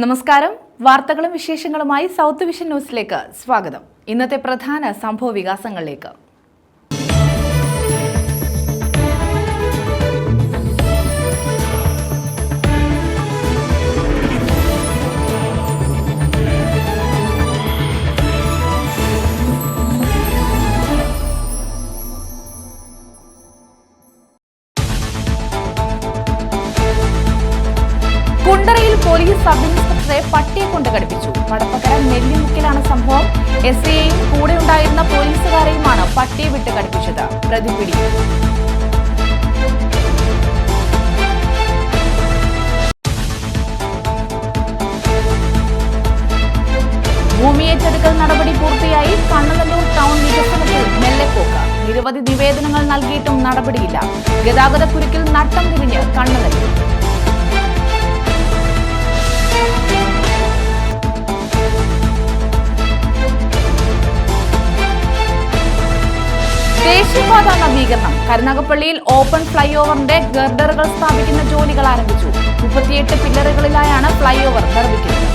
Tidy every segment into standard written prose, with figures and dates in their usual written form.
നമസ്കാരം. വാർത്തകളും വിശേഷങ്ങളുമായി സൗത്ത് വിഷൻ ന്യൂസിലേക്ക് സ്വാഗതം. ഇന്നത്തെ പ്രധാന സംഭവ വികാസങ്ങളിലേക്ക്. കുണ്ടറയിൽ പോലീസ് സബ് ഇൻസ്പെക്ടറെ പട്ടിയെ കൊണ്ട് കടിപ്പിച്ചു. വടപ്പക്കര നെല്ലിമുക്കിലാണ് സംഭവം. എസ്ഐയെയും കൂടെ ഉണ്ടായിരുന്ന പോലീസുകാരെയുമാണ് പട്ടിയെ വിട്ട് കടിപ്പിച്ചത്. പ്രതി പിടി. ഭൂമി ഏറ്റെടുക്കൽ നടപടി പൂർത്തിയായി. കണ്ണനല്ലൂർ ടൗൺ വികസനത്തിൽ മെല്ലെപ്പോക്ക്. നിരവധി നിവേദനങ്ങൾ നൽകിയിട്ടും നടപടിയില്ല. ഗതാഗതക്കുരുക്കിൽ നട്ടം തിരിഞ്ഞ് കണ്ണനല്ലൂർ. ദേശീയപാത നവീകരണം. കരുനാഗപ്പള്ളിയിൽ ഓപ്പൺ ഫ്ലൈ ഓവറിന്റെ ഗർഡറുകൾ സ്ഥാപിക്കുന്ന ജോലികൾ ആരംഭിച്ചു. 38 പില്ലറുകളിലായാണ് ഫ്ലൈ ഓവർ നിർമ്മിക്കുന്നത്.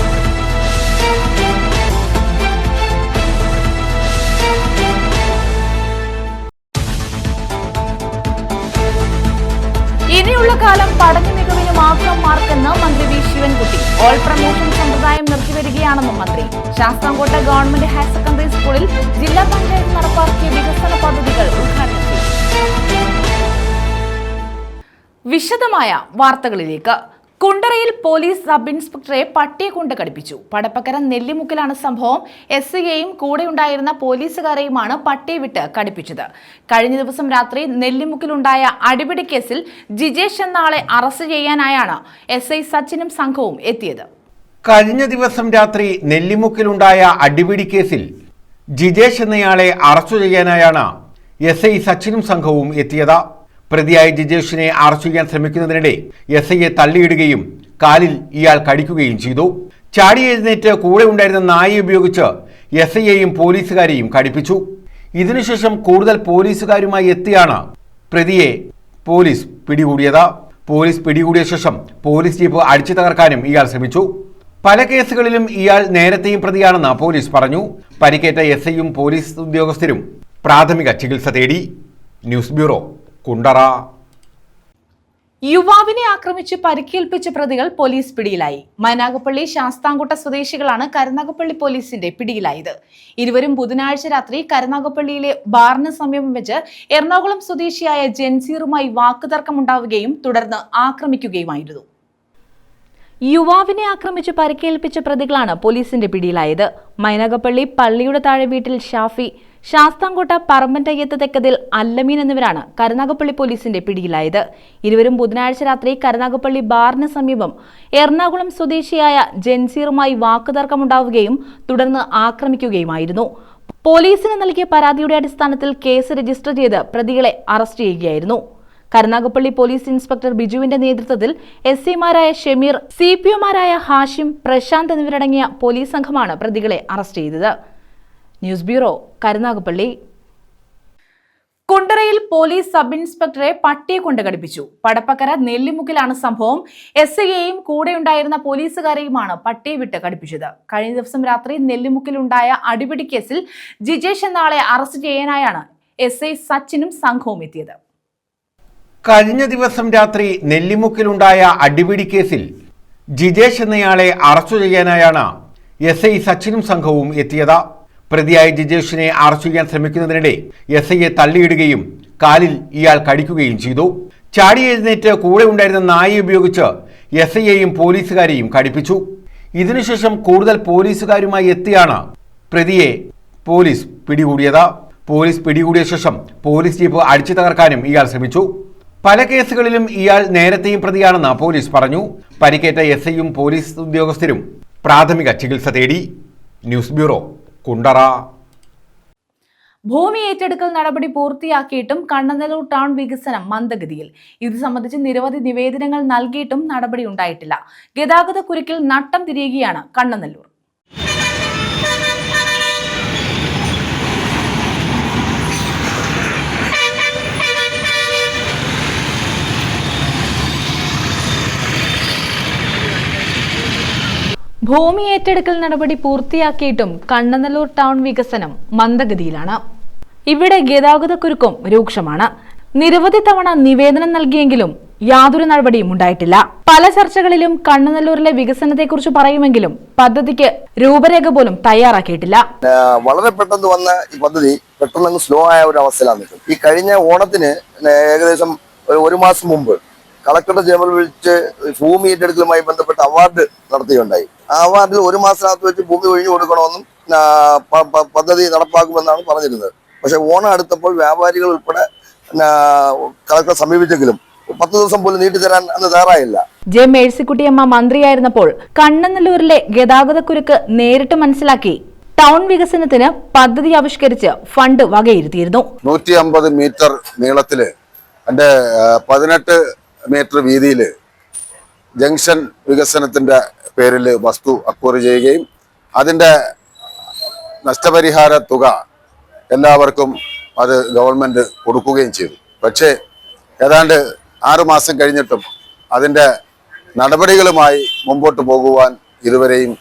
ഇനിയുള്ള കാലം പഠന മികവിന് മാത്രം മാർക്കെന്ന് മന്ത്രി വി ശിവൻകുട്ടി. ഓൾ പ്രമോഷൻ സമ്പ്രദായം നിർത്തിവരികയാണെന്നും മന്ത്രി. ശാസ്താംകോട്ട ഗവൺമെന്റ് ഹയർ സെക്കൻഡറി സ്കൂളിൽ ജില്ലാ പഞ്ചായത്ത് നടപ്പാക്കിയ വികസന പദ്ധതികൾ ഉദ്ഘാടനം ചെയ്തു. വിശദമായ വാർത്തകളിലേക്ക്. കുണ്ടറയിൽ പോലീസ് സബ് ഇൻസ്പെക്ടറെ പട്ടിയെ കൊണ്ട് കടിപ്പിച്ചു. പടപ്പക്കര നെല്ലിമുക്കിലാണ് സംഭവം. എസ്ഐയെയും കൂടെയുണ്ടായിരുന്ന പോലീസുകാരെയുമാണ് പട്ടിയെ വിട്ട് കടിപ്പിച്ചത്. കഴിഞ്ഞ ദിവസം രാത്രി നെല്ലിമുക്കിലുണ്ടായ അടിപിടി കേസിൽ ജിജേഷ് എന്ന ആളെ അറസ്റ്റ് ചെയ്യാനായാണ് എസ്ഐ സച്ചിനും സംഘവും എത്തിയത്. കഴിഞ്ഞ ദിവസം രാത്രി നെല്ലിമുക്കിലുണ്ടായ അടിപിടി കേസിൽ ജിജേഷ് എന്നയാളെ അറസ്റ്റ് ചെയ്യാനായാണ് എസ്ഐ സച്ചിനും സംഘവും എത്തിയത്. പ്രതിയായ ജിജേഷിനെ അറസ്റ്റ് ചെയ്യാൻ ശ്രമിക്കുന്നതിനിടെ എസ്ഐയെ തള്ളിയിടുകയും കാലിൽ ഇയാൾ കടിക്കുകയും ചെയ്തു. ചാടി എഴുന്നേറ്റ് കൂടെ ഉണ്ടായിരുന്ന നായയെ ഉപയോഗിച്ച് എസ്ഐയെയും പോലീസുകാരെയും കടിപ്പിച്ചു. ഇതിനുശേഷം കൂടുതൽ പോലീസുകാരുമായി എത്തിയാണ് പ്രതിയെ പോലീസ് പിടികൂടിയത്. പോലീസ് പിടികൂടിയ ശേഷം പോലീസ് ജീപ്പ് അടിച്ചു തകർക്കാനും ഇയാൾ ശ്രമിച്ചു. പല കേസുകളിലും ഇയാൾ നേരത്തെയും പ്രതിയാണെന്ന് പോലീസ് പറഞ്ഞു. പരിക്കേറ്റ എസ്ഐയും പോലീസ് ഉദ്യോഗസ്ഥരും പ്രാഥമിക ചികിത്സ തേടി. News bureau, Kundara. യുവാവിനെ ആക്രമിച്ച് പരിക്കേൽപ്പിച്ച പ്രതികൾ പോലീസ് പിടിയിലായി. മൈനാഗപ്പള്ളി ശാസ്താംകോട്ട സ്വദേശികളാണ് കരുനാഗപ്പള്ളി പോലീസിന്റെ പിടിയിലായത്. ഇരുവരും ബുധനാഴ്ച രാത്രി കരുനാഗപ്പള്ളിയിലെ ബാറിന് സമീപം വെച്ച് എറണാകുളം സ്വദേശിയായ ജൻസീറുമായി വാക്കുതർക്കമുണ്ടാവുകയും തുടർന്ന് ആക്രമിക്കുകയുമായിരുന്നു. യുവാവിനെ ആക്രമിച്ച് പരിക്കേൽപ്പിച്ച പ്രതികളാണ് പോലീസിന്റെ പിടിയിലായത്. മൈനാഗപ്പള്ളി പള്ളിയുടെ താഴെ വീട്ടിൽ ഷാഫി, ശാസ്താംകോട്ട പറമ്പൻതയ്യത്ത് തെക്കതിൽ അല്ലമീൻ എന്നിവരാണ് കരുനാഗപ്പള്ളി പോലീസിന്റെ പിടിയിലായത്. ഇരുവരും ബുധനാഴ്ച രാത്രി കരുനാഗപ്പള്ളി ബാറിന് സമീപം എറണാകുളം സ്വദേശിയായ ജൻസീറുമായി വാക്കുതർക്കമുണ്ടാവുകയും തുടർന്ന് ആക്രമിക്കുകയുമായിരുന്നു. പോലീസിന് നൽകിയ പരാതിയുടെ അടിസ്ഥാനത്തിൽ കേസ് രജിസ്റ്റർ ചെയ്ത് പ്രതികളെ അറസ്റ്റ് ചെയ്യുകയായിരുന്നു. കരുനാഗപ്പള്ളി പോലീസ് ഇൻസ്പെക്ടർ ബിജുവിന്റെ നേതൃത്വത്തിൽ എസ്ഐമാരായ ഷമീർ, സിപിഒമാരായ ഹാഷിം, പ്രശാന്ത് എന്നിവരടങ്ങിയ പോലീസ് സംഘമാണ് പ്രതികളെ അറസ്റ്റ് ചെയ്തത്. News bureau, Karunagappally. കുണ്ടറയിൽ പോലീസ് സബ് ഇൻസ്പെക്ടറെ പട്ടിയെ കൊണ്ട് കടിപ്പിച്ചു. പടപ്പക്കര നെല്ലിമുക്കിലാണ് സംഭവം. എസ്ഐയെയും കൂടെയുണ്ടായിരുന്ന പോലീസുകാരെയുമാണ് പട്ടിയെ വിട്ട് കടിപ്പിച്ചത്. കഴിഞ്ഞ ദിവസം രാത്രി നെല്ലിമുക്കിലുണ്ടായ അടിപിടി കേസിൽ ജിജേഷ് എന്ന ആളെ അറസ്റ്റ് ചെയ്യാനായാണ് എസ്ഐ സച്ചിനും സംഘവും എത്തിയത്. കഴിഞ്ഞ ദിവസം രാത്രി നെല്ലിമുക്കിലുണ്ടായ അടിപിടി കേസിൽ ജിജേഷ് എന്നയാളെ അറസ്റ്റ് ചെയ്യാനായാണ് എസ്ഐ സച്ചിനും സംഘവും എത്തിയത്. പ്രതിയായ ജിജേഷിനെ അറസ്റ്റ് ചെയ്യാൻ ശ്രമിക്കുന്നതിനിടെ എസ്ഐയെ തള്ളിയിടുകയും കാലിൽ ഇയാൾ കടിക്കുകയും ചെയ്തു. ചാടി എഴുന്നേറ്റ് കൂടെ ഉണ്ടായിരുന്ന നായയെ ഉപയോഗിച്ച് എസ്ഐയെയും പോലീസുകാരെയും കടിപ്പിച്ചു. ഇതിനുശേഷം കൂടുതൽ പോലീസുകാരുമായി എത്തിയാണ് പ്രതിയെ പോലീസ് പിടികൂടിയത്. പോലീസ് പിടികൂടിയ ശേഷം പോലീസ് ജീപ്പ് അടിച്ചു തകർക്കാനും ഇയാൾ ശ്രമിച്ചു. പല കേസുകളിലും ഇയാൾ നേരത്തെയും പ്രതിയാണെന്ന് പോലീസ് പറഞ്ഞു. പരിക്കേറ്റ എസ്ഐയും പോലീസ് ഉദ്യോഗസ്ഥരും പ്രാഥമിക ചികിത്സ തേടി. News bureau, Kundara. ഭൂമി ഏറ്റെടുക്കൽ നടപടി പൂർത്തിയാക്കിയിട്ടും കണ്ണനല്ലൂർ ടൗൺ വികസനം മന്ദഗതിയിൽ. ഇത് സംബന്ധിച്ച് നിരവധി നിവേദനങ്ങൾ നൽകിയിട്ടും നടപടി ഉണ്ടായിട്ടില്ല. ഗതാഗതക്കുരുക്കിൽ നട്ടം തിരിയുകയാണ് കണ്ണനല്ലൂർ. ഭൂമി ഏറ്റെടുക്കൽ നടപടി പൂർത്തിയാക്കിയിട്ടും കണ്ണനല്ലൂർ ടൗൺ വികസനം മന്ദഗതിയിലാണ്. ഇവിടെ ഗതാഗതക്കുരുക്കും രൂക്ഷമാണ്. നിരവധി തവണ നിവേദനം നൽകിയെങ്കിലും യാതൊരു നടപടിയും ഉണ്ടായിട്ടില്ല. പല ചർച്ചകളിലും കണ്ണനല്ലൂരിലെ വികസനത്തെക്കുറിച്ച് പറയുമെങ്കിലും പദ്ധതിക്ക് രൂപരേഖ പോലും തയ്യാറാക്കിയിട്ടില്ല. വളരെ പെട്ടെന്ന് വന്ന ഈ പദ്ധതി പെട്ടെന്ന് സ്ലോ ആയ ഒരു അവസ്ഥയിലാണ്. ഈ കഴിഞ്ഞ ഓണത്തിന് ഏകദേശം ഒരു മാസം മുമ്പ് കളക്ടറുടെ ചേംബറിൽ വിളിച്ച് ഭൂമി ഏറ്റെടുക്കലുമായി ബന്ധപ്പെട്ട് അവാർഡ് നടത്തുകയുണ്ടായി. ആ അവാർഡിൽ ഒരു മാസത്തിനകത്ത് വെച്ച് ഭൂമി ഒഴിഞ്ഞു കൊടുക്കണമെന്നും പദ്ധതി നടപ്പാക്കുമെന്നാണ് പറഞ്ഞിരുന്നത്. പക്ഷെ ഓണം അടുത്തപ്പോൾ വ്യാപാരികൾ ഉൾപ്പെടെ കളക്ടറെ സമീപിച്ചെങ്കിലും 10 ദിവസം പോലും നീട്ടിത്തരാൻ അന്ന് തയ്യാറായില്ല. ജെ മേഴ്സിക്കുട്ടിയമ്മ മന്ത്രിയായിരുന്നപ്പോൾ കണ്ണനല്ലൂരിലെ ഗതാഗതക്കുരുക്ക് നേരിട്ട് മനസ്സിലാക്കി ടൗൺ വികസനത്തിന് പദ്ധതി ആവിഷ്കരിച്ച് ഫണ്ട് വകയിരുത്തിയിരുന്നു. 150 മീറ്റർ നീളത്തില് 18 മീറ്റർ വീതിയില് ജംഗ്ഷൻ വികസനത്തിന്റെ പേരിൽ വസ്തു അക്വയർ ചെയ്യുകയും അതിന്റെ നഷ്ടപരിഹാര തുക എല്ലാവർക്കും അത് ഗവൺമെന്റ് കൊടുക്കുകയും ചെയ്തു. പക്ഷേ ഏതാണ്ട് 6 മാസം കഴിഞ്ഞിട്ടും അതിന്റെ നടപടികളുമായി മുമ്പോട്ട് പോകുവാൻ ഇതുവരെയും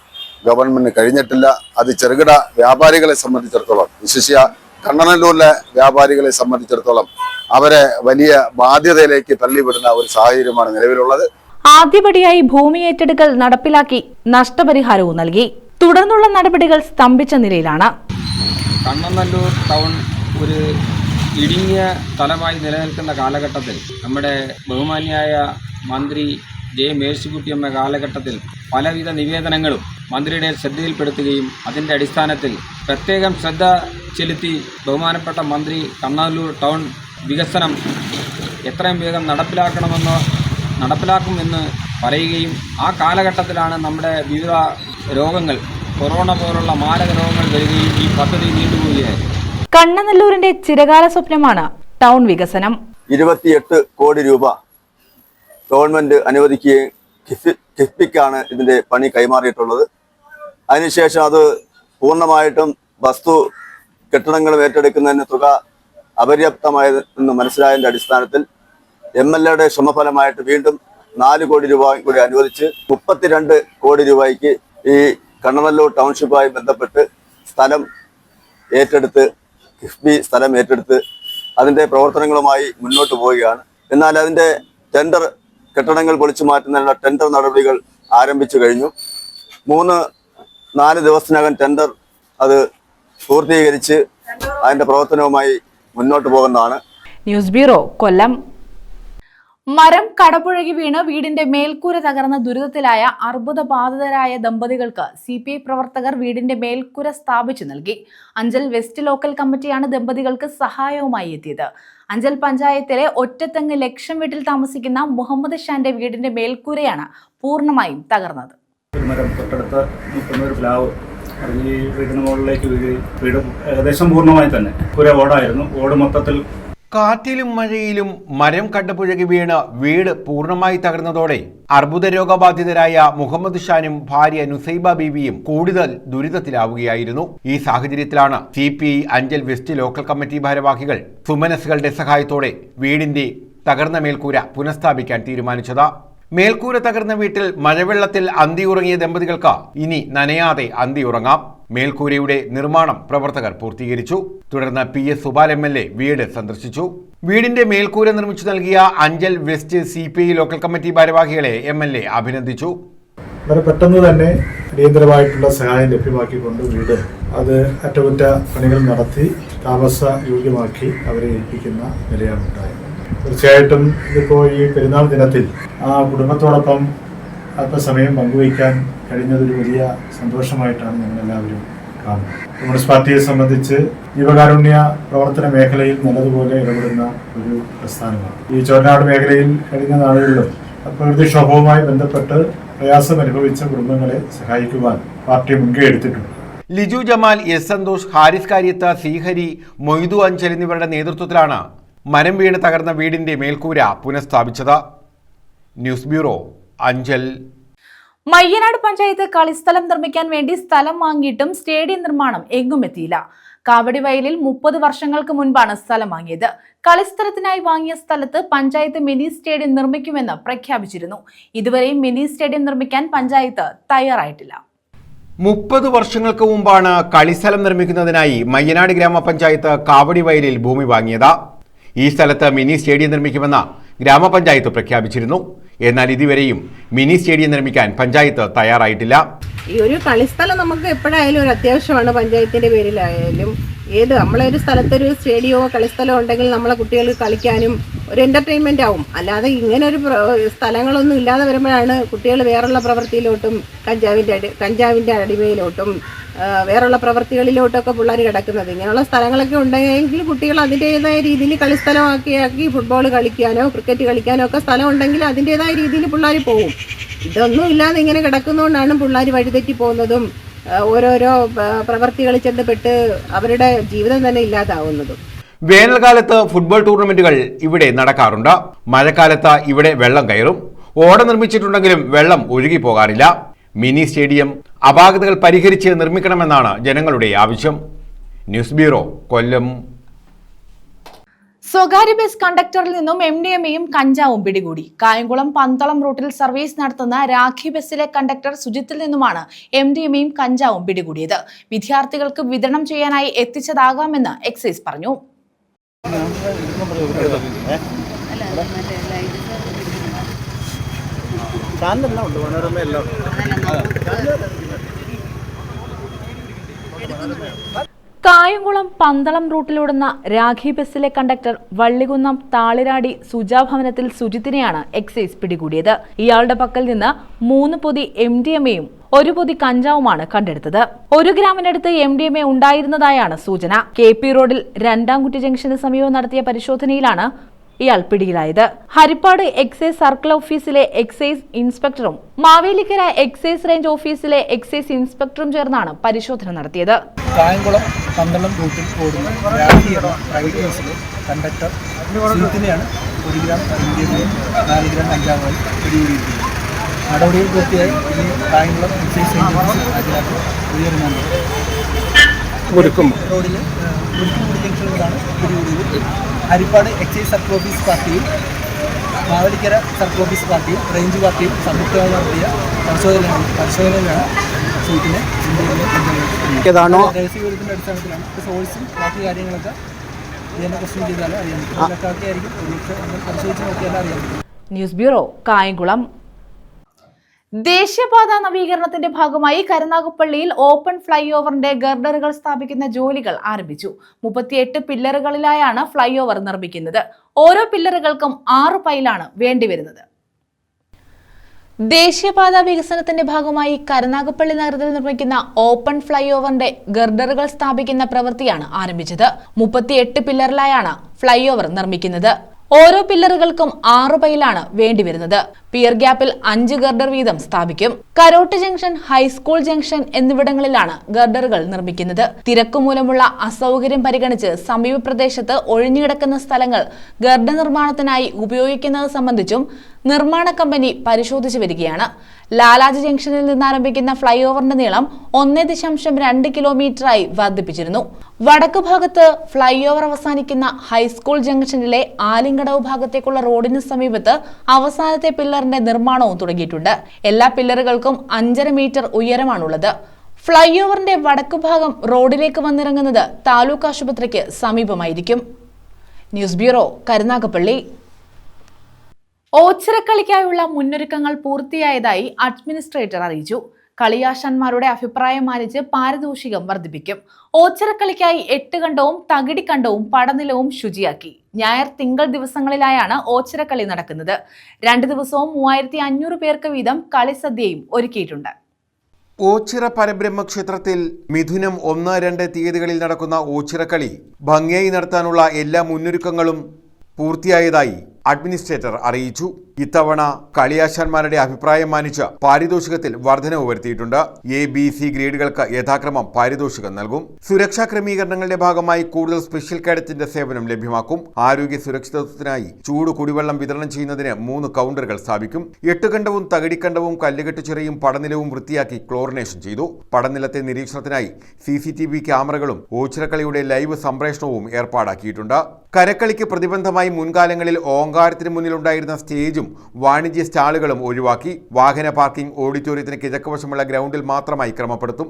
ഗവൺമെന്റിന് കഴിഞ്ഞിട്ടില്ല. അത് ചെറുകിട വ്യാപാരികളെ സംബന്ധിച്ചിടത്തോളം, വിശേഷിച്ച കണ്ണനല്ലൂരിലെ വ്യാപാരികളെ സംബന്ധിച്ചിടത്തോളം അവരെ വലിയ ബാധ്യതയിലേക്ക് തള്ളിവിടുന്ന ഒരു സാഹചര്യമാണ് നിലവിലുള്ളത്. ആദ്യപടിയായി ഭൂമി ഏറ്റെടുക്കൽ നടപ്പിലാക്കി നഷ്ടപരിഹാരവും നൽകി. തുടർന്നുള്ള നടപടികൾ സ്തംഭിച്ച നിലയിലാണ്. കണ്ണനല്ലൂർ ടൗൺ ഒരു ഇടുങ്ങിയ സ്ഥലമായി നിലനിൽക്കുന്ന കാലഘട്ടത്തിൽ നമ്മുടെ ബഹുമാന്യായ മന്ത്രി ജെ മേഴ്സിക്കുട്ടിയമ്മ കാലഘട്ടത്തിൽ പലവിധ നിവേദനങ്ങളും മന്ത്രിയുടെ ശ്രദ്ധയിൽപ്പെടുത്തുകയും അതിൻ്റെ അടിസ്ഥാനത്തിൽ പ്രത്യേകം ശ്രദ്ധ ചെലുത്തി ബഹുമാനപ്പെട്ട മന്ത്രി കണ്ണനല്ലൂർ ടൗൺ വികസനം എത്രയും വേഗം നടപ്പിലാക്കുമെന്ന് പറയുകയും ആ കാലഘട്ടത്തിലാണ് നമ്മുടെ വിവിധ രോഗങ്ങൾ, കൊറോണ പോലുള്ള മാരക രോഗങ്ങൾ വരികയും ഈ പദ്ധതി നീണ്ടുപോവുകയായിരുന്നു. കണ്ണനല്ലൂരിന്റെ ചിരകാല സ്വപ്നമാണ് ടൗൺ വികസനം. 28 കോടി രൂപ ഗവൺമെന്റ് അനുവദിക്കുകയും കിഫ്ബിക്കാണ് ഇതിന്റെ പണി കൈമാറിയിട്ടുള്ളത്. അതിനുശേഷം അത് പൂർണ്ണമായിട്ടും വസ്തു കെട്ടിടങ്ങൾ ഏറ്റെടുക്കുന്നതിന് തുക അപര്യാപ്തമായെന്ന് മനസ്സിലായതിന്റെ അടിസ്ഥാനത്തിൽ MLAയുടെ ശ്രമഫലമായിട്ട് വീണ്ടും 4 കോടി രൂപ കൂടി അനുവദിച്ച് 32 കോടി രൂപയ്ക്ക് ഈ കണ്ണനല്ലൂർ ടൗൺഷിപ്പുമായി ബന്ധപ്പെട്ട് സ്ഥലം ഏറ്റെടുത്ത് കിഫ്ബി സ്ഥലം ഏറ്റെടുത്ത് അതിന്റെ പ്രവർത്തനങ്ങളുമായി മുന്നോട്ട് പോവുകയാണ്. എന്നാൽ അതിന്റെ ടെൻഡർ കെട്ടിടങ്ങൾ പൊളിച്ചു മാറ്റുന്നതിനുള്ള ടെൻഡർ നടപടികൾ ആരംഭിച്ചു കഴിഞ്ഞു. 3-4 ദിവസത്തിനകം ടെൻഡർ അത് പൂർത്തീകരിച്ച് അതിന്റെ പ്രവർത്തനവുമായി മുന്നോട്ട് പോകുന്നതാണ്. ന്യൂസ് ബ്യൂറോ, കൊല്ലം. മരം കടപുഴകി വീണ് വീടിന്റെ മേൽക്കൂര തകർന്ന ദുരിതത്തിലായ അർബുദബാധിതരായ ദമ്പതികൾക്ക് CPI പ്രവർത്തകർ വീടിന്റെ മേൽക്കൂര സ്ഥാപിച്ചു നൽകി. അഞ്ചൽ വെസ്റ്റ് ലോക്കൽ കമ്മിറ്റിയാണ് ദമ്പതികൾക്ക് സഹായവുമായി എത്തിയത്. അഞ്ചൽ പഞ്ചായത്തിലെ ഒറ്റത്തെങ്ങ് ലക്ഷം വീട്ടിൽ താമസിക്കുന്ന മുഹമ്മദ് ഷാന്റെ വീടിന്റെ മേൽക്കൂരയാണ് പൂർണ്ണമായും തകർന്നത്. ഈ വീടിന് മുകളിലേക്ക് വീട് ഏകദേശം പൂർണ്ണമായി തന്നെ ഓടായിരുന്നു. ഓട് മൊത്തത്തിൽ കാറ്റിലും മഴയിലും മരം കടപുഴകി വീണ് വീട് പൂർണ്ണമായി തകർന്നതോടെ അർബുദ രോഗബാധിതരായ മുഹമ്മദ് ഷാനും ഭാര്യ നുസൈബ ബീവിയും കൂടുതൽ ദുരിതത്തിലാവുകയായിരുന്നു. ഈ സാഹചര്യത്തിലാണ് CPI Anchal west local committee ഭാരവാഹികൾ സുമനസുകളുടെ സഹായത്തോടെ വീടിന്റെ തകർന്ന മേൽക്കൂര പുനഃസ്ഥാപിക്കാൻ തീരുമാനിച്ചത്. മേൽക്കൂര തകർന്ന വീട്ടിൽ മഴവെള്ളത്തിൽ അന്തിയുറങ്ങിയ ദമ്പതികൾക്ക് ഇനി നനയാതെ അന്തിയുറങ്ങാം. മേൽക്കൂരയുടെ നിർമ്മാണം പ്രവർത്തകർ പൂർത്തീകരിച്ചു. തുടർന്ന് PS സുബാൽ MLA വീട് സന്ദർശിച്ചു. വീടിന്റെ മേൽക്കൂര നിർമ്മിച്ചു നൽകിയ Anchal west CPI local committee ഭാരവാഹികളെ MLA അഭിനന്ദിച്ചു. വളരെ പെട്ടെന്ന് തന്നെ അടിയന്തരമായിട്ടുള്ള സഹായം ലഭ്യമാക്കിക്കൊണ്ട് വീട് അത് അറ്റകുറ്റ പണികൾ നടത്തി താമസ യോഗ്യമാക്കി അവരെ ഏൽപ്പിക്കുന്ന നിലയാണ് ഉണ്ടായത്. തീർച്ചയായിട്ടും ഇതിപ്പോൾ ഈ പെരുന്നാൾ ദിനത്തിൽ ആ കുടുംബത്തോടൊപ്പം അല്പസമയം പങ്കുവയ്ക്കാൻ കഴിഞ്ഞതൊരു വലിയ സന്തോഷമായിട്ടാണ് ഞങ്ങളെല്ലാവരും കാണുന്നത്. കമ്മ്യൂണിസ്റ്റ് പാർട്ടിയെ സംബന്ധിച്ച് ജീവകാരുണ്യ പ്രവർത്തന മേഖലയിൽ നല്ലതുപോലെ ഇടപെടുന്ന ഒരു പ്രസ്ഥാനമാണ്. ഈ ചോരനാട് മേഖലയിൽ കഴിഞ്ഞ നാളുകളിലും പ്രകൃതിക്ഷോഭവുമായി ബന്ധപ്പെട്ട് പ്രയാസം അനുഭവിച്ച കുടുംബങ്ങളെ സഹായിക്കുവാൻ പാർട്ടി മുൻകൈ എടുത്തിട്ടുണ്ട്. ലിജു ജമാൽ, S സന്തോഷ്, ഹാരിസ് കാര്യത്ത്, ശ്രീഹരി, മൊയ്തു അഞ്ചൽ എന്നിവരുടെ നേതൃത്വത്തിലാണ് മരം വീണ് തകർന്ന വീടിന്റെ മേൽക്കൂര പുനഃസ്ഥാപിച്ചത്. News bureau, Anchal. മയ്യനാട് പഞ്ചായത്ത് കളിസ്ഥലം നിർമ്മിക്കാൻ വേണ്ടി സ്ഥലം വാങ്ങിയിട്ടും സ്റ്റേഡിയം നിർമ്മാണം എങ്ങും എത്തിയില്ല. കാവടിവയലിൽ 30 വർഷങ്ങൾക്ക് മുൻപാണ് സ്ഥലം വാങ്ങിയത്. കളിസ്ഥലത്തിനായി വാങ്ങിയ സ്ഥലത്ത് പഞ്ചായത്ത് മിനി സ്റ്റേഡിയം നിർമ്മിക്കുമെന്ന് പ്രഖ്യാപിച്ചിരുന്നു. ഇതുവരെയും മിനി സ്റ്റേഡിയം നിർമ്മിക്കാൻ പഞ്ചായത്ത് തയ്യാറായിട്ടില്ല. 30 വർഷങ്ങൾക്ക് മുമ്പാണ് കളിസ്ഥലം നിർമ്മിക്കുന്നതിനായി മയ്യനാട് ഗ്രാമപഞ്ചായത്ത് കാവടി വയലിൽ ഭൂമി വാങ്ങിയത്. ഈ സ്ഥലത്ത് മിനി സ്റ്റേഡിയം നിർമ്മിക്കുമെന്ന് ഗ്രാമപഞ്ചായത്ത് പ്രഖ്യാപിച്ചിരുന്നു. എന്നാൽ ഇതുവരെയും മിനി സ്റ്റേഡിയം നിർമ്മിക്കാൻ പഞ്ചായത്ത് തയ്യാറായിട്ടില്ല. ഈ ഒരു കളിസ്ഥലം നമുക്ക് എപ്പോഴായാലും ഒരു അത്യാവശ്യമാണ്. പഞ്ചായത്തിന്റെ പേരിലായാലും നമ്മളെ ഒരു സ്ഥലത്തൊരു സ്റ്റേഡിയമോ കളിസ്ഥലമോ ഉണ്ടെങ്കിൽ നമ്മളെ കുട്ടികൾക്ക് കളിക്കാനും ഒരു എന്റർടൈൻമെന്റ് ആവും. അല്ലാതെ ഇങ്ങനെ ഒരു സ്ഥലങ്ങളൊന്നും ഇല്ലാതെ വരുമ്പോഴാണ് കുട്ടികൾ വേറുള്ള പ്രവൃത്തിയിലോട്ടും കഞ്ചാവിന്റെ അടിമയിലോട്ടും വേറുള്ള പ്രവൃത്തികളിലോട്ടൊക്കെ പിള്ളേർ കിടക്കുന്നത്. ഇങ്ങനെയുള്ള സ്ഥലങ്ങളൊക്കെ ഉണ്ടെങ്കിൽ കുട്ടികൾ അതിൻ്റെതായ രീതിയിൽ കളിസ്ഥലമാക്കി ഫുട്ബോൾ കളിക്കാനോ ക്രിക്കറ്റ് കളിക്കാനോ ഒക്കെ സ്ഥലം ഉണ്ടെങ്കിൽ അതിൻ്റെതായ രീതിയിൽ പിള്ളേർ പോകും. ഇതൊന്നും ഇല്ലാതെ ഇങ്ങനെ കിടക്കുന്നതുകൊണ്ടാണ് പിള്ളേർ വഴിതെറ്റി പോകുന്നതും ഓരോരോ പ്രവൃത്തികളിൽ ചെന്നപ്പെട്ട് അവരുടെ ജീവിതം തന്നെ ഇല്ലാതാവുന്നതും. വേനൽക്കാലത്ത് ഫുട്ബോൾ ടൂർണമെന്റുകൾ ഇവിടെ നടക്കാറുണ്ട്. മഴക്കാലത്ത് ഇവിടെ വെള്ളം കയറും. ഓട നിർമ്മിച്ചിട്ടുണ്ടെങ്കിലും വെള്ളം ഒഴുകി പോകാറില്ല. മിനി സ്റ്റേഡിയം അപാകതകൾ പരിഹരിച്ച് നിർമ്മിക്കണമെന്നാണ് ജനങ്ങളുടെ ആവശ്യം. ന്യൂസ് ബ്യൂറോ, കൊല്ലം. സ്വകാര്യ ബസ് കണ്ടക്ടറിൽ നിന്നും MDMAയും കഞ്ചാവും പിടികൂടി. കായംകുളം പന്തളം റൂട്ടിൽ സർവീസ് നടത്തുന്ന രാഖി ബസ്സിലെ കണ്ടക്ടർ സുജിത്തിൽ നിന്നുമാണ് MDMAയും കഞ്ചാവും പിടികൂടിയത്. വിദ്യാർത്ഥികൾക്ക് വിതരണം ചെയ്യാനായി എത്തിച്ചതാകാമെന്ന് എക്സൈസ് പറഞ്ഞു. കായംകുളം പന്തളം റൂട്ടിലോടുന്ന രാഖി ബസ്സിലെ കണ്ടക്ടർ വള്ളികുന്നം താളിരാടി സുജാഭവനത്തിൽ സുജിത്തിനെയാണ് എക്സൈസ് പിടികൂടിയത്. ഇയാളുടെ പക്കൽ നിന്ന് 3 പൊതി MDMAയും 1 പൊതി കഞ്ചാവുമാണ് കണ്ടെടുത്തത്. 1 ഗ്രാമിനടുത്ത് MDMA ഉണ്ടായിരുന്നതായാണ് സൂചന. KP റോഡിൽ രണ്ടാംകുറ്റി ജംഗ്ഷന് സമീപം നടത്തിയ പരിശോധനയിലാണ് ഇയാൾ പിടിയിലായത്. ഹരിപ്പാട് എക്സൈസ് സർക്കിൾ ഓഫീസിലെ എക്സൈസ് ഇൻസ്പെക്ടറും മാവേലിക്കര എക്സൈസ് റേഞ്ച് ഓഫീസിലെ എക്സൈസ് ഇൻസ്പെക്ടറും ചേർന്നാണ് പരിശോധന നടത്തിയത്. കായംകുളം പന്തളം റൂട്ടിൽ ഓടുന്ന രാഖി എന്ന പ്രൈവറ്റ് ബസ്സിലെ കണ്ടക്ടർ സുജിത്തിനെയാണ് 1 ഗ്രാം MDMA 4 ഗ്രാം കഞ്ചാവുമായി പിടികൂടിയിരിക്കുന്നത്. നടപടികൾ പൂർത്തിയായി ഇനി കായംകുളം എക്സൈസ് റേഞ്ച് ഓഫീസിൽ ഹാജരാക്കി ഉയർന്നുണ്ട്. റോഡിൽ മുരിക്കുംകുടി ജംഗ്ഷനിലാണ് പിടികൂടിയത്. ഹരിപ്പാട് എക്സൈസ് സർക്കിൾ ഓഫീസ് പാർട്ടിയും മാവേലിക്കര സർക്കിൾ ഓഫീസ് പാർട്ടിയും റേഞ്ച് പാർട്ടിയും സംയുക്തമായി നടത്തിയ പരിശോധനയിലാണ് സുജിത്തിനെ രഹസ്യവിവരത്തിന്റെ അടിസ്ഥാനത്തിലാണ്. സോഴ്സും ബാക്കി കാര്യങ്ങളൊക്കെ ഇതിനെ ക്വസ്റ്റ്യൻ ചെയ്താലും അറിയാൻ പറ്റും. ഇതൊക്കെ ആയിരിക്കും പരിശോധിച്ച് നോക്കിയാലും അറിയാൻ പറ്റും. News bureau, Kayamkulam. ദേശീയപാത നവീകരണത്തിന്റെ ഭാഗമായി കരുനാഗപ്പള്ളിയിൽ ഓപ്പൺ ഫ്ലൈ ഓവറിന്റെ ഗർഡറുകൾ സ്ഥാപിക്കുന്ന ജോലികൾ ആരംഭിച്ചു. 38 പില്ലറുകളിലായാണ് ഫ്ലൈ ഓവർ നിർമ്മിക്കുന്നത്. ഓരോ പില്ലറുകൾക്കും 6 പൈലാണ് വേണ്ടിവരുന്നത്. ദേശീയപാത വികസനത്തിന്റെ ഭാഗമായി കരുനാഗപ്പള്ളി നഗരത്തിൽ നിർമ്മിക്കുന്ന ഓപ്പൺ ഫ്ലൈ ഓവറിന്റെ ഗർഡറുകൾ സ്ഥാപിക്കുന്ന പ്രവൃത്തിയാണ് ആരംഭിച്ചത്. 38 പില്ലറിലായാണ് ഫ്ലൈ ഓവർ നിർമ്മിക്കുന്നത്. ഓരോ പില്ലറുകൾക്കും 6 പൈലാണ് വേണ്ടിവരുന്നത്. പിയർ ഗ്യാപ്പിൽ 5 ഗർഡർ വീതം സ്ഥാപിക്കും. കരോട്ട് ജംഗ്ഷൻ, ഹൈസ്കൂൾ ജംഗ്ഷൻ എന്നിവിടങ്ങളിലാണ് ഗർഡറുകൾ നിർമ്മിക്കുന്നത്. തിരക്കുമൂലമുള്ള അസൗകര്യം പരിഗണിച്ച് സമീപ പ്രദേശത്ത് ഒഴിഞ്ഞുകിടക്കുന്ന സ്ഥലങ്ങൾ ഗർഡർ നിർമ്മാണത്തിനായി ഉപയോഗിക്കുന്നത് സംബന്ധിച്ചും നിർമ്മാണ കമ്പനി പരിശോധിച്ചു വരികയാണ്. ലാലാജി ജംഗ്ഷനിൽ നിന്നാരംഭിക്കുന്ന ഫ്ലൈ ഓവറിന്റെ നീളം 1.2 കിലോമീറ്ററായി വർദ്ധിപ്പിച്ചിരുന്നു. വടക്കു ഭാഗത്ത് ഫ്ലൈ ഓവർ അവസാനിക്കുന്ന ഹൈസ്കൂൾ ജംഗ്ഷനിലെ ആലിങ്കടവ് ഭാഗത്തേക്കുള്ള റോഡിന് സമീപത്ത് അവസാനത്തെ പില്ലറിന്റെ നിർമ്മാണവും തുടങ്ങിയിട്ടുണ്ട്. എല്ലാ പില്ലറുകൾക്കും 5.5 മീറ്റർ ഉയരമാണുള്ളത്. ഫ്ലൈ ഓവറിന്റെ വടക്കു ഭാഗം റോഡിലേക്ക് വന്നിറങ്ങുന്നത് താലൂക്ക് ആശുപത്രിക്ക് സമീപമായിരിക്കും. News bureau, Karunagappally. ഓച്ചിറക്കളിക്കായുള്ള മുന്നൊരുക്കങ്ങൾ പൂർത്തിയായതായി അഡ്മിനിസ്ട്രേറ്റർ അറിയിച്ചു. കളിയാശാന്മാരുടെ അഭിപ്രായം മാനിച്ച് പാരിതോഷികം വർദ്ധിപ്പിക്കും. ഓച്ചിറക്കളിക്കായി 8 കണ്ടവും തകിടിക്കണ്ടവും പടനിലവും ശുചിയാക്കി. ഞായർ, തിങ്കൾ ദിവസങ്ങളിലായാണ് ഓച്ചിറക്കളി നടക്കുന്നത്. 2 ദിവസവും 3500 പേർക്ക് വീതം കളിസദ്യയും ഒരുക്കിയിട്ടുണ്ട്. ഓച്ചിറ പരബ്രഹ്മ ക്ഷേത്രത്തിൽ മിഥുനം 1, 2 തീയതികളിൽ നടക്കുന്ന ഓച്ചിറക്കളി ഭംഗിയായി നടത്താനുള്ള എല്ലാ മുന്നൊരുക്കങ്ങളും പൂർത്തിയായതായി അഡ്മിനിസ്ട്രേറ്റർ അറിയിച്ചു. ഇത്തവണ കളിയാശാന്മാരുടെ അഭിപ്രായം മാനിച്ച് പാരിതോഷികത്തിൽ വർധനവ് വരുത്തിയിട്ടുണ്ട്. A, B, C ഗ്രേഡുകൾക്ക് യഥാക്രമം പാരിതോഷികം നൽകും. സുരക്ഷാ ക്രമീകരണങ്ങളുടെ ഭാഗമായി കൂടുതൽ സ്പെഷ്യൽ കാഡറ്റിന്റെ സേവനം ലഭ്യമാക്കും. ആരോഗ്യ സുരക്ഷിതത്വത്തിനായി ചൂട് കുടിവെള്ളം വിതരണം ചെയ്യുന്നതിന് 3 കൗണ്ടറുകൾ സ്ഥാപിക്കും. 8 കണ്ടവും തകിടിക്കണ്ടവും കല്ലുകെട്ടുചിറയും പടനിലവും വൃത്തിയാക്കി ക്ലോറിനേഷൻ ചെയ്തു. പടനിലത്തെ നിരീക്ഷണത്തിനായി CCTV ക്യാമറകളും ഓച്ചിറക്കളിയുടെ ലൈവ് സംപ്രേഷണവും ഏർപ്പാടാക്കിയിട്ടുണ്ട്. കരക്കളിക്ക് പ്രതിബന്ധമായി മുൻകാലങ്ങളിൽ ഓങ്കാരം ഓങ്കാരത്തിന് മുന്നിലുണ്ടായിരുന്ന സ്റ്റേജും വാണിജ്യ സ്റ്റാളുകളും ഒഴിവാക്കി. വാഹന പാർക്കിംഗ് ഓഡിറ്റോറിയത്തിന് കിഴക്ക് വശമുള്ള ഗ്രൗണ്ടിൽ മാത്രമായി ക്രമപ്പെടുത്തും.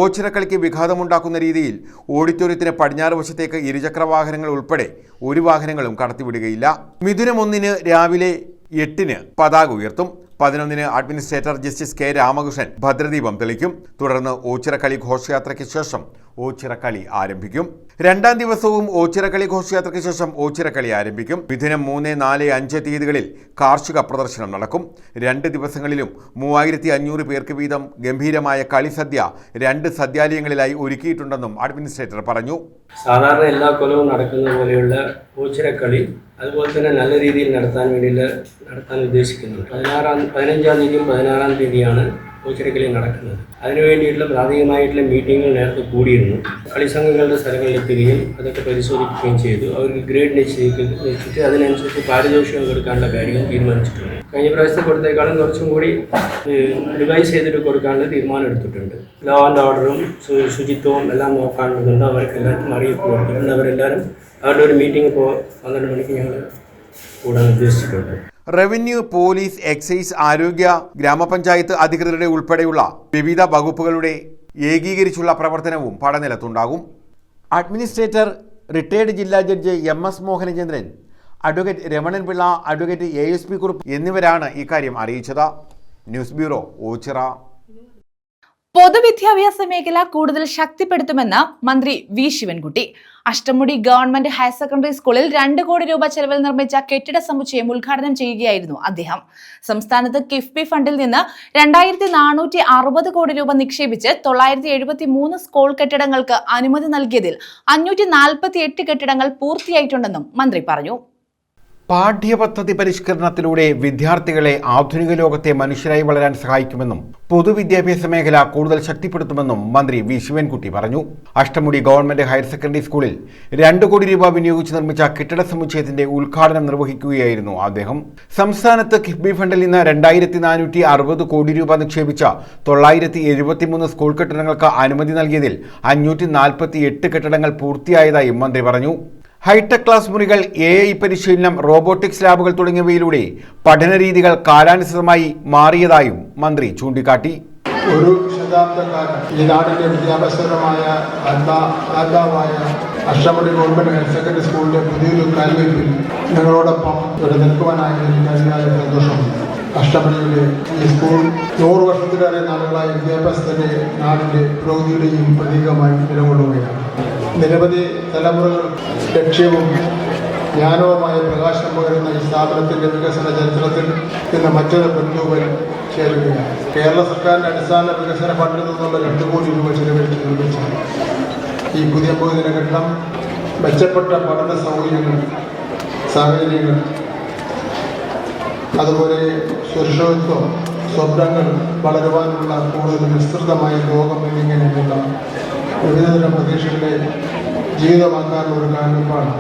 ഓച്ചിറക്കളിക്ക് വിഘാതമുണ്ടാക്കുന്ന രീതിയിൽ ഓഡിറ്റോറിയത്തിന് പടിഞ്ഞാറ് വശത്തേക്ക് ഇരുചക്ര വാഹനങ്ങൾ ഉൾപ്പെടെ ഒരു വാഹനങ്ങളും കടത്തിവിടുകയില്ല. മിഥുനം 1 രാവിലെ 8 പതാക ഉയർത്തും. 11 അഡ്മിനിസ്ട്രേറ്റർ ജസ്റ്റിസ് കെ രാമകൃഷ്ണൻ ഭദ്രദീപം തെളിക്കും. തുടർന്ന് ഓച്ചിറക്കളി ഘോഷയാത്രയ്ക്ക് ശേഷം ഓച്ചിറക്കളി ആരംഭിക്കും. 2ാം ദിവസവും ഓച്ചിറക്കളി ഘോഷയാത്രയ്ക്ക് ശേഷം ഓച്ചിറക്കളി ആരംഭിക്കും. മിഥുനം 3, 4, 5 തീയതികളിൽ കാർഷിക പ്രദർശനം നടക്കും. 2 ദിവസങ്ങളിലും 3500 പേർക്ക് വീതം ഗംഭീരമായ കളിസദ്യ 2 സദ്യാലയങ്ങളിലായി ഒരുക്കിയിട്ടുണ്ടെന്നും അഡ്മിനിസ്ട്രേറ്റർ പറഞ്ഞു. സാധാരണ എല്ലാ കൊല്ലവും നടക്കുന്ന പോലെയുള്ള ഓച്ചിറക്കളി അതുപോലെ തന്നെ നല്ല രീതിയിൽ നടത്താൻ ഉദ്ദേശിക്കുന്നുണ്ട്. 15-ാം തീയതിയും 16-ാം തീയതിയാണ് ഓച്ചിറക്കളി നടക്കുന്നത്. അതിനുവേണ്ടിയിട്ടുള്ള പ്രാഥമികമായിട്ടുള്ള മീറ്റിങ്ങുകൾ നേരത്തെ കൂടിയിരുന്നു. കളിസംഘങ്ങളുടെ സ്ഥലങ്ങളിലെത്തുകയും അതൊക്കെ പരിശോധിക്കുകയും ചെയ്തു. അവർക്ക് ഗ്രേഡ് നിശ്ചയിച്ചിട്ട് അതിനനുസരിച്ച് പാരിതോഷികം കൊടുക്കാനുള്ള കാര്യങ്ങൾ തീരുമാനിച്ചിട്ടുണ്ട്. കഴിഞ്ഞ പ്രാവശ്യത്തെ കൊടുത്തേക്കാളും കുറച്ചും കൂടി റിവൈസ് ചെയ്തിട്ട് കൊടുക്കാനുള്ള തീരുമാനം എടുത്തിട്ടുണ്ട്. ലോ ആൻഡ് ഓർഡറും ശുചിത്വവും എല്ലാം നോക്കാനുള്ളതുണ്ട്. അവർക്ക് എല്ലാവർക്കും അറിയിപ്പ് കൊടുത്തിട്ടുണ്ട്. അവരെല്ലാവരും അവരുടെ ഒരു മീറ്റിംഗ് ഇപ്പോൾ 12 മണിക്ക് ഞങ്ങൾ കൂടാൻ ഉദ്ദേശിച്ചിട്ടുണ്ട്. റവന്യൂ, പോലീസ്, എക്സൈസ്, ആരോഗ്യ, ഗ്രാമപഞ്ചായത്ത് അധികൃതരുടെ ഉൾപ്പെടെയുള്ള വിവിധ വകുപ്പുകളുടെ ഏകീകരിച്ചുള്ള പ്രവർത്തനവും പഠനനിലത്തുണ്ടാകും. അഡ്മിനിസ്ട്രേറ്റർ റിട്ടയർഡ് ജില്ലാ judge MS Mohanachandran, advocate Ramanan Pillai, advocate ASP Kurup എന്നിവരാണ് ഇക്കാര്യം അറിയിച്ചത്. News bureau, Ochira. പൊതുവിദ്യാഭ്യാസ മേഖല കൂടുതൽ ശക്തിപ്പെടുത്തുമെന്ന് മന്ത്രി V Sivankutty. Ashtamudi government higher secondary സ്കൂളിൽ 2 കോടി രൂപ ചെലവിൽ നിർമ്മിച്ച കെട്ടിട സമുച്ചയം ഉദ്ഘാടനം ചെയ്യുകയായിരുന്നു അദ്ദേഹം. സംസ്ഥാനത്ത് കിഫ്ബി ഫണ്ടിൽ നിന്ന് 2460 കോടി രൂപ നിക്ഷേപിച്ച് 973 സ്കൂൾ കെട്ടിടങ്ങൾക്ക് അനുമതി നൽകിയതിൽ 548 കെട്ടിടങ്ങൾ പൂർത്തിയായിട്ടുണ്ടെന്നും മന്ത്രി പറഞ്ഞു. പാഠ്യപദ്ധതി പരിഷ്കരണത്തിലൂടെ വിദ്യാർത്ഥികളെ ആധുനിക ലോകത്തെ മനുഷ്യരായി വളരാൻ സഹായിക്കുമെന്നും പൊതുവിദ്യാഭ്യാസ മേഖല കൂടുതൽ ശക്തിപ്പെടുത്തുമെന്നും മന്ത്രി വി ശിവൻകുട്ടി പറഞ്ഞു. അഷ്ടമുടി ഗവൺമെന്റ് ഹയർ സെക്കൻഡറി സ്കൂളിൽ 2 കോടി രൂപ വിനിയോഗിച്ച് നിർമ്മിച്ച കെട്ടിട സമുച്ചയത്തിന്റെ ഉദ്ഘാടനം നിർവഹിക്കുകയായിരുന്നു അദ്ദേഹം. സംസ്ഥാനത്ത് കിഫ്ബി ഫണ്ടിൽ നിന്ന് 2460 കോടി രൂപ നിക്ഷേപിച്ച 973 സ്കൂൾ കെട്ടിടങ്ങൾക്ക് അനുമതി നൽകിയതിൽ 548 കെട്ടിടങ്ങൾ പൂർത്തിയായതായും മന്ത്രി പറഞ്ഞു. ഹൈടെക് ക്ലാസ് മുറികൾ, AI പരിശീലനം, റോബോട്ടിക്സ് ലാബുകൾ തുടങ്ങിയവയിലൂടെ പഠനരീതികൾ കാലാനുസൃതമായി മാറിയതായും മന്ത്രി ചൂണ്ടിക്കാട്ടി. ഒരു ശതാബ്ദക്കാലം ഈ നാടിന്റെ വിദ്യാഭ്യാസപരമായ ആത്മാവായ അഷ്ടമുടി ഗവൺമെന്റ് ഹയർ സെക്കൻഡറി സ്കൂളിന്റെ പുതിയൊരു കാൽവയ്പിൽ ഞങ്ങളോടൊപ്പം ഇവിടെ നിൽക്കുവാനായി എനിക്ക് സന്തോഷമുണ്ട്. അഷ്ടമുടിയിലെ ഈ സ്കൂൾ 100 വർഷത്തിലേറെ നാളുകളായി വിദ്യാഭ്യാസത്തിന്റെ നാടിന്റെ പുരോഗതിയുടെയും പ്രതീകമായി നിലകൊള്ളുകയാണ്. നിരവധി തലമുറകൾ ലക്ഷ്യവും ജ്ഞാനവുമായ പ്രകാശം പകരുന്ന ഈ സ്ഥാപനത്തിന്റെ വികസന ചരിത്രത്തിൽ ഇന്ന് മറ്റൊരു ബന്ധുവൻ ചേരുകയാണ്. കേരള സർക്കാരിന്റെ അടിസ്ഥാന വികസന ഫണ്ടിൽ നിന്നുള്ള 2 കോടി രൂപ ചെലവഴിച്ച് നിർമ്മിച്ച ഈ പുതിയ ഭൗതിക കെട്ടിടം മെച്ചപ്പെട്ട പഠന സാഹചര്യങ്ങൾ, അതുപോലെ സുരക്ഷിതത്വം, സ്വപ്നങ്ങൾ വളരുവാനുള്ള കൂടുതൽ വിസ്തൃതമായ ലോകം എന്നിങ്ങനെയുള്ള വിവിധതരം പ്രതീക്ഷകളെ ജീവിതമാക്കാനുള്ള ഒരു കാഴ്ചപ്പാട്.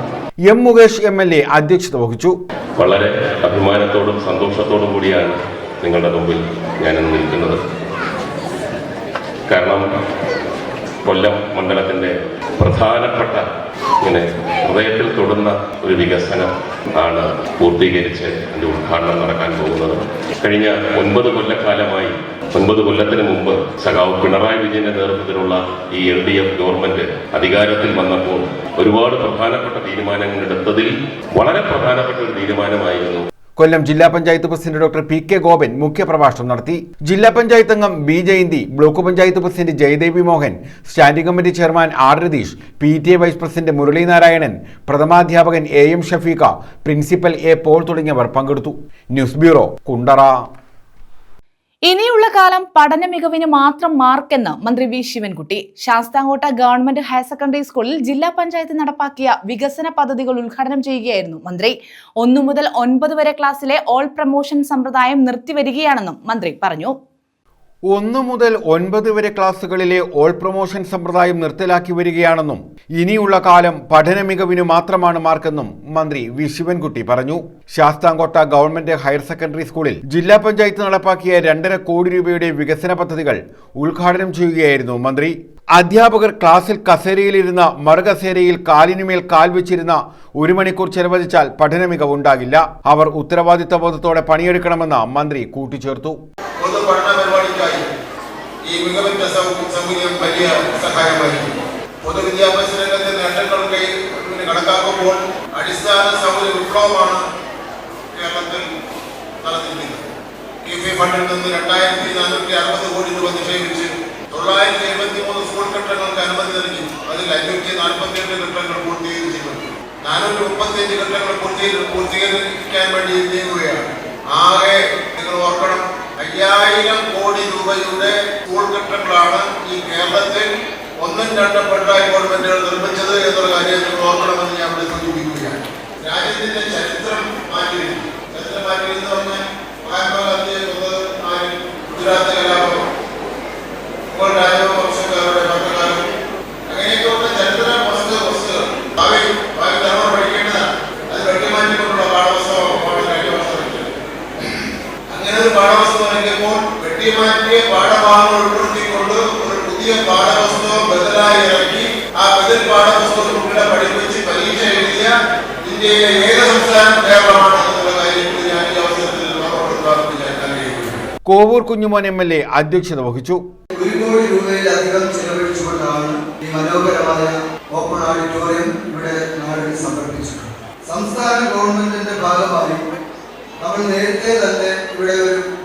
M മുകേഷ് MLA അധ്യക്ഷത വഹിച്ചു. വളരെ അഭിമാനത്തോടും സന്തോഷത്തോടും കൂടിയാണ് നിങ്ങളുടെ മുമ്പിൽ ഞാനിന്ന് നിൽക്കുന്നത്. കാരണം കൊല്ലം മണ്ഡലത്തിൻ്റെ പ്രധാനപ്പെട്ട ഹൃദയത്തിൽ തൊടുന്ന ഒരു വികസനം ആണ് പൂർത്തീകരിച്ച് എൻ്റെ ഉദ്ഘാടനം നടക്കാൻ പോകുന്നത്. കഴിഞ്ഞ 9 കൊല്ലക്കാലമായി 9 കൊല്ലത്തിന് മുമ്പ് സഖാവ് പിണറായി വിജയന്റെ നേതൃത്വത്തിലുള്ള ഈ LDF ഗവൺമെന്റ് അധികാരത്തിൽ വന്നപ്പോൾ ഒരുപാട് പ്രധാനപ്പെട്ട തീരുമാനങ്ങൾ എടുത്തതിൽ വളരെ പ്രധാനപ്പെട്ട ഒരു തീരുമാനമായിരുന്നു. കൊല്ലം ജില്ലാ panchayat president doctor PK Gopan മുഖ്യപ്രഭാഷണം നടത്തി. ജില്ലാ പഞ്ചായത്ത് അംഗം B Jayanthi, block panchayat president Jayadevi Mohan, standing committee chairman R Ratheesh, PTA vice president Muralinarayanan, പ്രഥമാധ്യാപകൻ AM Shafeekha, principal A Paul തുടങ്ങിയവർ പങ്കെടുത്തു. News bureau, Kundara. ഇനിയുള്ള കാലം പഠന മികവിന് മാത്രം മാർക്കെന്ന് മന്ത്രി V Sivankutty. Sasthamcotta government higher secondary സ്കൂളിൽ ജില്ലാ പഞ്ചായത്ത് നടപ്പാക്കിയ വികസന പദ്ധതികൾ ഉദ്ഘാടനം ചെയ്യുകയായിരുന്നു മന്ത്രി. 1 മുതൽ 9 വരെ ക്ലാസ്സിലെ ഓൾ പ്രമോഷൻ സമ്പ്രദായം നിർത്തിവരികയാണെന്നും മന്ത്രി പറഞ്ഞു. 1 മുതൽ 9 വരെ ക്ലാസുകളിലെ ഓൾ പ്രൊമോഷൻ സമ്പ്രദായം നിർത്തലാക്കി വരികയാണെന്നും ഇനിയുള്ള കാലം പഠന മികവിന് മാത്രമാണ് മാർക്കെന്നും മന്ത്രി വി ശിവൻകുട്ടി പറഞ്ഞു. ശാസ്താംകോട്ട ഗവൺമെന്റ് ഹയർ സെക്കൻഡറി സ്കൂളിൽ ജില്ലാ പഞ്ചായത്ത് നടപ്പാക്കിയ 2.5 കോടി രൂപയുടെ വികസന പദ്ധതികൾ ഉദ്ഘാടനം ചെയ്യുകയായിരുന്നു മന്ത്രി. അധ്യാപകർ ക്ലാസ്സിൽ കസേരയിലിരുന്ന മറുകസേരയിൽ കാലിനുമേൽ കാൽ വെച്ചിരുന്ന 1 മണിക്കൂർ ചെലവഴിച്ചാൽ പഠന മികവ് ഉണ്ടാകില്ല. അവർ ഉത്തരവാദിത്ത ബോധത്തോടെ പണിയെടുക്കണമെന്ന് മന്ത്രി കൂട്ടിച്ചേർത്തു. ഈ മികവിന്റെ സൗകര്യം വലിയ സഹായമായിരിക്കും. പൊതുവിദ്യാഭ്യാസ രംഗത്തെ നേട്ടങ്ങൾക്ക് കണക്കാക്കുമ്പോൾ അടിസ്ഥാന സൗകര്യ വിപ്ലവമാണ് കേരളത്തിൽ നടന്നിരിക്കുന്നത്. കിഫ്ബി ഫണ്ടിൽ നിന്ന് 2460 കോടി രൂപ നിക്ഷേപിച്ച് 973 സ്കൂൾ കെട്ടിടങ്ങൾക്ക് അനുമതി നൽകി. അതിൽ 548 കെട്ടിടങ്ങൾ പൂർത്തീകരിച്ചിട്ടുണ്ട്. 435 കെട്ടിടങ്ങൾ പൂർത്തീകരിക്കാൻ വേണ്ടി നീങ്ങുകയാണ്. ആകെ നിങ്ങൾ ഓർക്കണം, 5000 കോടി രൂപയുടെ സ്കൂൾ കെട്ടിടങ്ങളാണ് ഈ കേരളത്തിൽ 1-2 പിണറായി ഗവൺമെന്റുകൾ നിർമ്മിച്ചത് എന്നുള്ള കാര്യം നിങ്ങൾ ഓർക്കണമെന്ന് ഞാൻ ഇവിടെ സൂചിപ്പിക്കുകയാണ്. രാജ്യത്തിന്റെ ചരിത്രം മാറ്റിയിരുന്നു. ചരിത്രം മാറ്റിയെന്ന് പറഞ്ഞാൽ മഹാത്മാഗാന്ധിയെ ഗുജറാത്ത് കലാപം, മുഗൾ രാജവംശക്കാരുടെ ഭരണകാലം, അങ്ങനെയൊക്കെയുള്ള ചരിത്ര വസ്തുതകൾ ഭാവി തലമുറ പഠിക്കേണ്ടതാണ്. അത് വെട്ടിമാറ്റിക്കൊണ്ടുള്ള പാഠപുസ്തകമാണ് കഴിഞ്ഞ വർഷം വെച്ചത്. അങ്ങനെ ഒരു പാഠപുസ്തകം നൽകിയപ്പോൾ വെട്ടിമാറ്റിയ പാഠഭാഗങ്ങൾ ഉൾപ്പെടുത്തിക്കൊണ്ട് ഒരു പുതിയ പാഠപുസ്തകം ബദലായി ഇറക്കി ആ ബദൽ പാഠപുസ്തകം കുട്ടികളെ പഠിപ്പിച്ച് പരീക്ഷ എഴുതിയ ഇന്ത്യയിലെ ഏക സംസ്ഥാനം കേരളമാണ് എന്നുള്ള കാര്യം ഞാൻ ഈ അവസരത്തിൽ കോവൂർ കുഞ്ഞുമോൻ MLA അധ്യക്ഷത വഹിച്ചു. 1 കോടി രൂപയിലധികം ചെലവഴിച്ചുകൊണ്ടാണ് ഈ മനോഹരമായ ഓപ്പൺ ഓഡിറ്റോറിയം ഇവിടെ നാടിന് സമർപ്പിച്ചത്. സംസ്ഥാന ഗവൺമെന്റിന്റെ ഭാഗമായി നമ്മൾ നേരത്തെ തന്നെ ഇവിടെ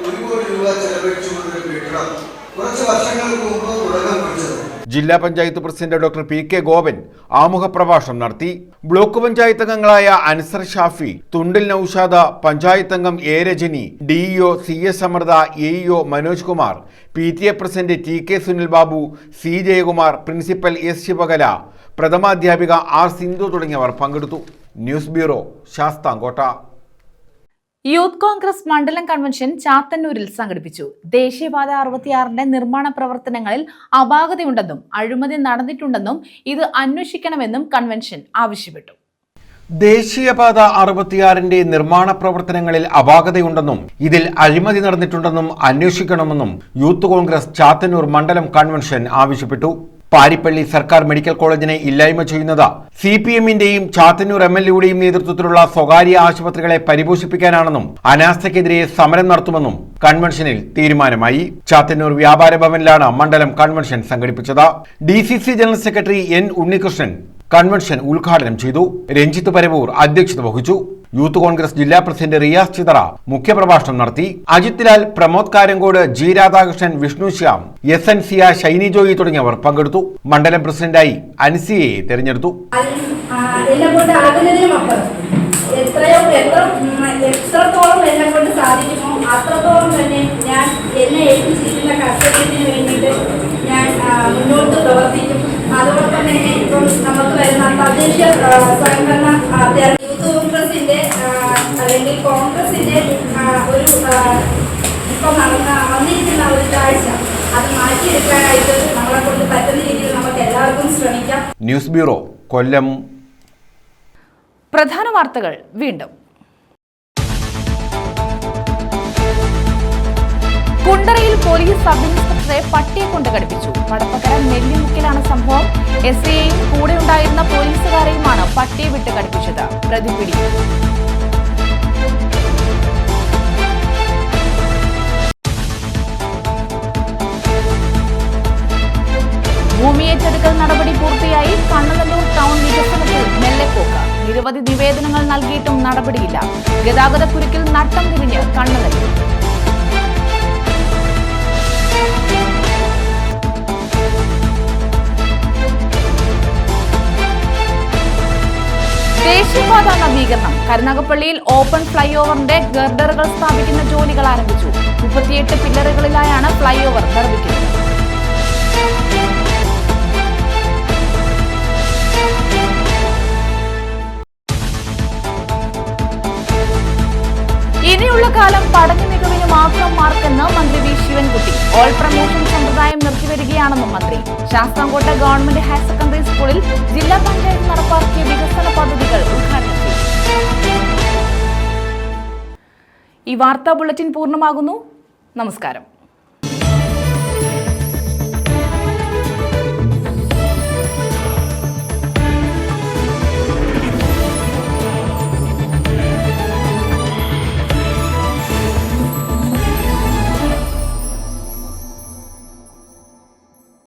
1 കോടി രൂപ ചെലവഴിച്ചുകൊണ്ടൊരു കെട്ടിടം കുറച്ച് വർഷങ്ങൾക്ക് മുമ്പ് തുടക്കം കുറിച്ചത്. ജില്ലാ panchayat president doctor PK Gopan ആമുഖ പ്രഭാഷണം നടത്തി. ബ്ലോക്ക് പഞ്ചായത്ത് അംഗങ്ങളായ അൻസർ ഷാഫി, തുണ്ടിൽ നൌഷാദ, പഞ്ചായത്ത് അംഗം A Rajani, DEO CS Amrutha, AEO Manoj Kumar, PTA president TK Sunil Babu, C Jayakumar, principal S Sivakala, പ്രഥമാധ്യാപിക R സിന്ധു തുടങ്ങിയവർ പങ്കെടുത്തു. News bureau, Sasthamcotta. Youth Congress മണ്ഡലം കൺവെൻഷൻ ചാത്തന്നൂരിൽ സംഘടിപ്പിച്ചു. ദേശീയപാത 66ന്റെ നിർമ്മാണ പ്രവർത്തനങ്ങളിൽ അപാകതയുണ്ടെന്നും അഴിമതി നടന്നിട്ടുണ്ടെന്നും ഇത് അന്വേഷിക്കണമെന്നും കൺവെൻഷൻ ആവശ്യപ്പെട്ടു. ദേശീയപാത 66ന്റെ നിർമ്മാണ പ്രവർത്തനങ്ങളിൽ അപാകതയുണ്ടെന്നും ഇതിൽ അഴിമതി നടന്നിട്ടുണ്ടെന്നും അന്വേഷിക്കണമെന്നും യൂത്ത് കോൺഗ്രസ് ചാത്തന്നൂർ മണ്ഡലം കൺവെൻഷൻ ആവശ്യപ്പെട്ടു. പാരിപ്പള്ളി സർക്കാർ മെഡിക്കൽ കോളേജിനെ ഇല്ലായ്മ ചെയ്യുന്നത് CPMന്റെയും ചാത്തന്നൂർ MLAയുടെയും നേതൃത്വത്തിലുള്ള സ്വകാര്യ ആശുപത്രികളെ പരിപോഷിപ്പിക്കാനാണെന്നും അനാസ്ഥയ്ക്കെതിരെ സമരം നടത്തുമെന്നും കൺവെൻഷനിൽ തീരുമാനമായി. ചാത്തന്നൂർ വ്യാപാര ഭവനിലാണ് മണ്ഡലം കൺവെൻഷൻ സംഘടിപ്പിച്ചത്. DCC general secretary N Unnikrishnan convention ഉദ്ഘാടനം ചെയ്തു. രഞ്ജിത്ത് പരവൂർ അധ്യക്ഷത വഹിച്ചു. യൂത്ത് കോൺഗ്രസ് ജില്ലാ പ്രസിഡന്റ് റിയാസ് ചിതറ മുഖ്യപ്രഭാഷണം നടത്തി. അജിത് ലാൽ, പ്രമോദ് കാരങ്കോട്, G രാധാകൃഷ്ണൻ, വിഷ്ണു ശ്യാം, SN സിയ, ഷൈനി ജോയി തുടങ്ങിയവർ പങ്കെടുത്തു. മണ്ഡലം പ്രസിഡന്റായി അൻസിയയെ തെരഞ്ഞെടുത്തു. എത്രത്തോളം എന്നെ കൊണ്ട് സാധിക്കുമോ അത്രത്തോളം തന്നെ ഞാൻ എന്നെ ഏൽപ്പിച്ചിരിക്കുന്ന കർത്തവ്യത്തിന് വേണ്ടിയിട്ട് ഞാൻ മുന്നോട്ട് പ്രവർത്തിക്കും. അതോടൊപ്പം തന്നെ ഇപ്പം നമുക്ക് വരുന്ന തദ്ദേശ സ്വയംഭരണ യൂത്ത് കോൺഗ്രസിന്റെ അല്ലെങ്കിൽ കോൺഗ്രസിന്റെ ഒരു ഇപ്പം വന്നിരിക്കുന്ന ഒരു കാഴ്ച അത് മാറ്റിയെടുക്കാനായിട്ട് നമ്മളെ കൊണ്ട് പറ്റുന്ന രീതിയിൽ നമുക്ക് എല്ലാവർക്കും ശ്രമിക്കാം. ന്യൂസ് ബ്യൂറോ, കൊല്ലം. പ്രധാന വാർത്തകൾ വീണ്ടും. കുണ്ടറയിൽ പോലീസ് സബ് ഇൻസ്പെക്ടറെ പട്ടിയെ കൊണ്ട് കടിപ്പിച്ചു. വടപ്പക്കര നെല്ലിമുക്കിലാണ് സംഭവം. SAയെയും കൂടെ ഉണ്ടായിരുന്ന പോലീസുകാരെയുമാണ് പട്ടിയെ വിട്ട് കടിപ്പിച്ചത്. പ്രതി പിടി. ഭൂമിയേറ്റെടുക്കൽ നടപടി പൂർത്തിയായി. കണ്ണനല്ലൂർ ടൗൺ വികസനത്തിൽ മെല്ലെപ്പോക്ക്. നിരവധി നിവേദനങ്ങൾ നൽകിയിട്ടും നടപടിയില്ല. ഗതാഗതക്കുരുക്കിൽ നട്ടം തിരിഞ്ഞ് കണ്ണനല്ലൂർ. ദേശീയപാത നവീകരണം. കരുനാഗപ്പള്ളിയിൽ ഓപ്പൺ ഫ്ലൈ ഓവറിന്റെ ഗർഡറുകൾ സ്ഥാപിക്കുന്ന ജോലികൾ ആരംഭിച്ചു. 38 പില്ലറുകളിലായാണ് ഫ്ലൈ ഓവർ നിർമ്മിക്കുന്നത്. ഇനിയുള്ള കാലം പഠന മികവിന് മാത്രം മാർക്കെന്ന് മന്ത്രി വി ശിവൻകുട്ടി. ഓൾ പ്രമോഷൻ സമ്പ്രദായം നിർത്തിവരികയാണെന്നും മന്ത്രി. ശാസ്താംകോട്ട ഗവൺമെന്റ് ഹയർ സെക്കൻഡറി സ്കൂളിൽ ജില്ലാ പഞ്ചായത്ത് നടപ്പാക്കിയ വികസന പദ്ധതികൾ ഉദ്ഘാടനം ചെയ്തു. ഈ വാർത്താ ബുള്ളറ്റിൻ പൂർണ്ണമാകുന്നു. നമസ്കാരം.